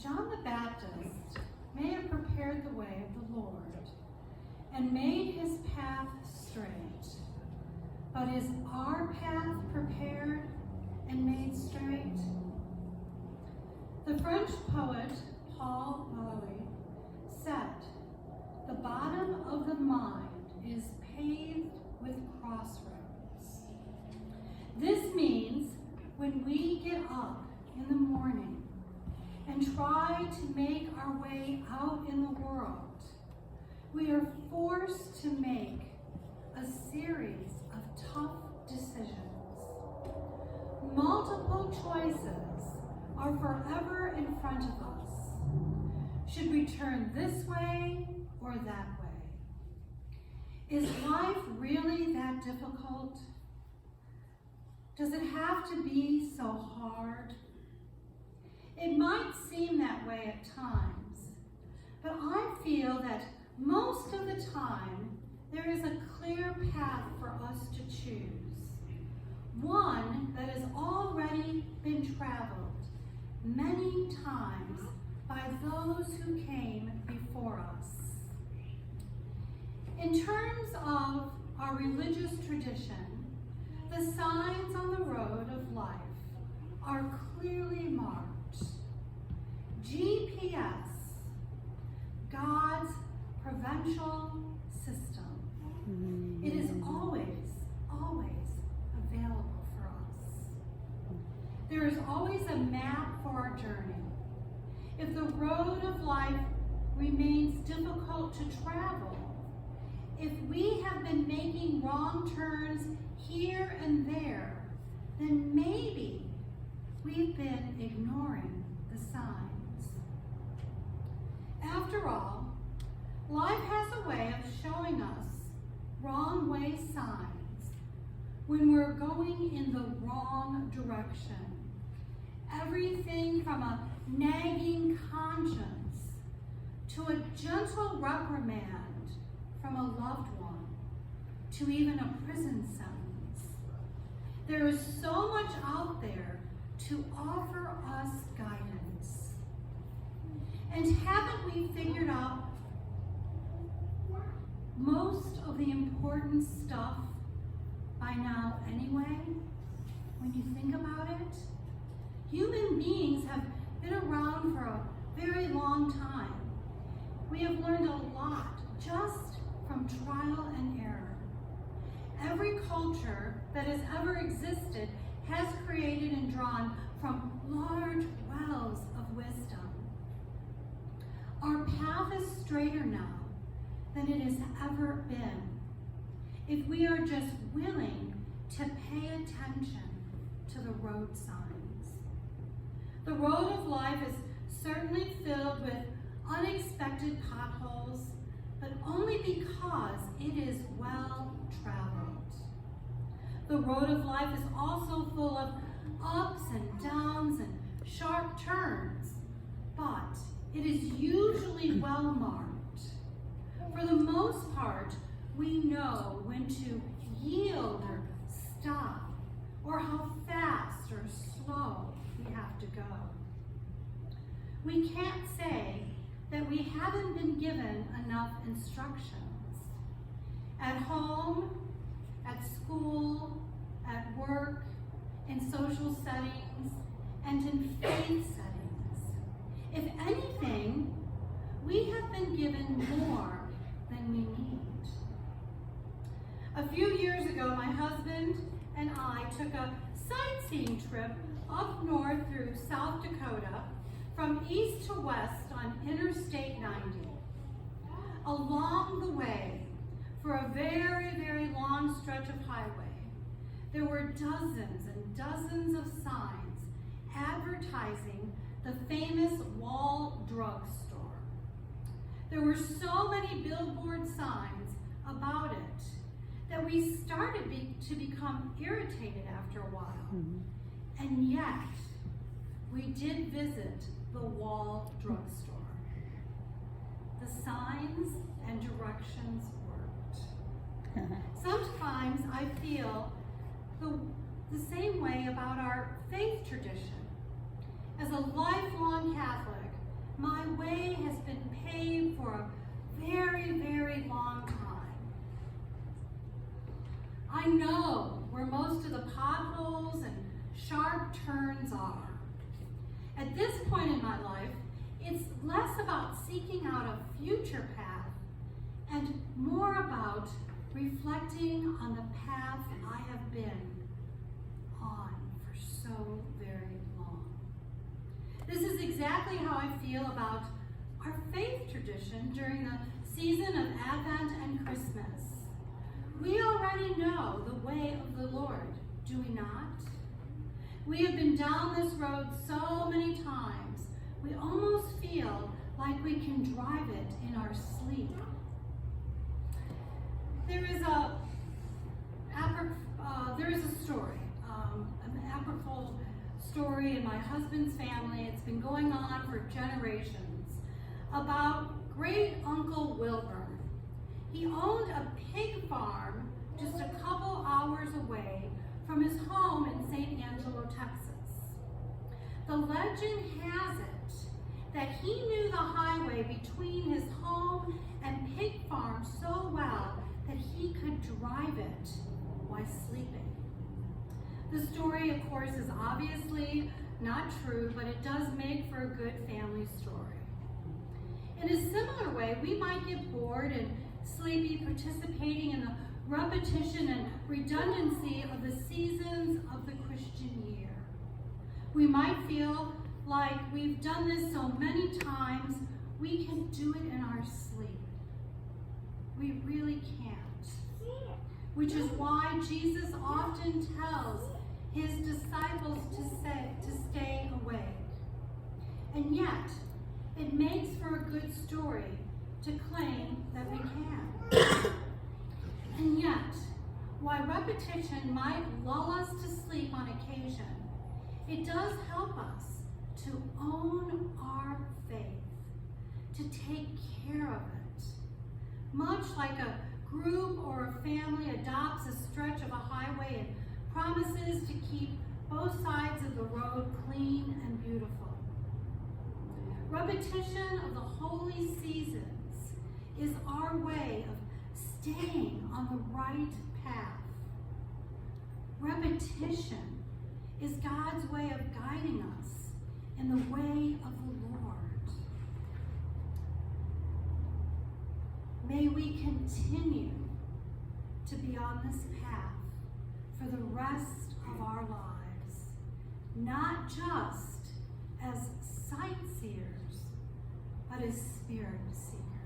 John the Baptist may have prepared the way of the Lord and made his path straight. But is our path prepared and made straight? The French poet Paul Valéry said, "The bottom of the mind is paved with crossroads." This means when we get up in the morning and try to make our way out in the world, we are forced to make a series of tough decisions. Multiple choices are forever in front of us. Should we turn this way or that way? Is life really that difficult? Does it have to be so hard? It might seem that way at times, but I feel that most of the time there is a clear path for us to choose, one that has already been traveled many times by those who came before us. In terms of our religious tradition, the signs on the road of life are clearly marked. GPS, God's providential system. It is always, always available for us. There is always a map for our journey. If the road of life remains difficult to travel, if we have been making wrong turns here and there, then maybe we've been ignoring the signs. After all, life has a way of showing us wrong way signs when we're going in the wrong direction. Everything from a nagging conscience to a gentle reprimand from a loved one to even a prison sentence. There is so much out there to offer us guidance. And haven't we figured out most of the important stuff by now anyway, when you think about it? Human beings have been around for a very long time. We have learned a lot just from trial and error. Every culture that has ever existed has created and drawn from large wells of wisdom. Our path is straighter now than it has ever been if we are just willing to pay attention to the road signs. The road of life is certainly filled with unexpected potholes, but only because it is well traveled. The road of life is also full of ups and downs and sharp turns, but it is usually well marked. For the most part, we know when to yield or stop, or how fast or slow we have to go. We can't say that we haven't been given enough instructions. At home, at school, at work, in social settings, and in faith settings. If anything, we have been given more than we need. A few years ago, my husband and I took a sightseeing trip up north through South Dakota from east to west on Interstate 90. Along the way, for a very, very long stretch of highway, there were dozens and dozens of signs advertising the famous Wall Drug Store. There were so many billboard signs about it that we started to become irritated after a while. And yet, we did visit the Wall Drug Store. The signs and directions worked. Sometimes I feel the same way about our faith tradition. As a lifelong Catholic, my way has been paved for a very, very long time. I know where most of the potholes and sharp turns are. At this point in my life, it's less about seeking out a future path and more about reflecting on the path I have been on for so very long. This is exactly how I feel about our faith tradition during the season of Advent and Christmas. We already know the way of the Lord, do we not? We have been down this road so many times, we almost feel like we can drive it in our sleep. There is a story, an apocryphal story in my husband's family. It's been going on for generations, about great Uncle Wilburn. He owned a pig farm just a couple hours away from his home in St. Angelo, Texas. The legend has it that he knew the highway between his home and pig farm so well that he could drive it while sleeping. The story, of course, is obviously not true, but it does make for a good family story. In a similar way, we might get bored and sleepy participating in the repetition and redundancy of the seasons of the Christian year. We might feel like we've done this so many times, we can do it in our sleep. We really can't. Which is why Jesus often tells his disciples to stay awake. And yet, it makes for a good story to claim that we can. And yet, while repetition might lull us to sleep on occasion, it does help us to own our faith, to take care of it. Much like a group or a family adopts a stretch of a highway and promises to keep both sides of the road clean and beautiful. Repetition of the holy seasons is our way of staying on the right path. Repetition is God's way of guiding us in the way of the Lord. May we continue to be on this path for the rest of our lives, not just as sightseers, but as spirit seekers.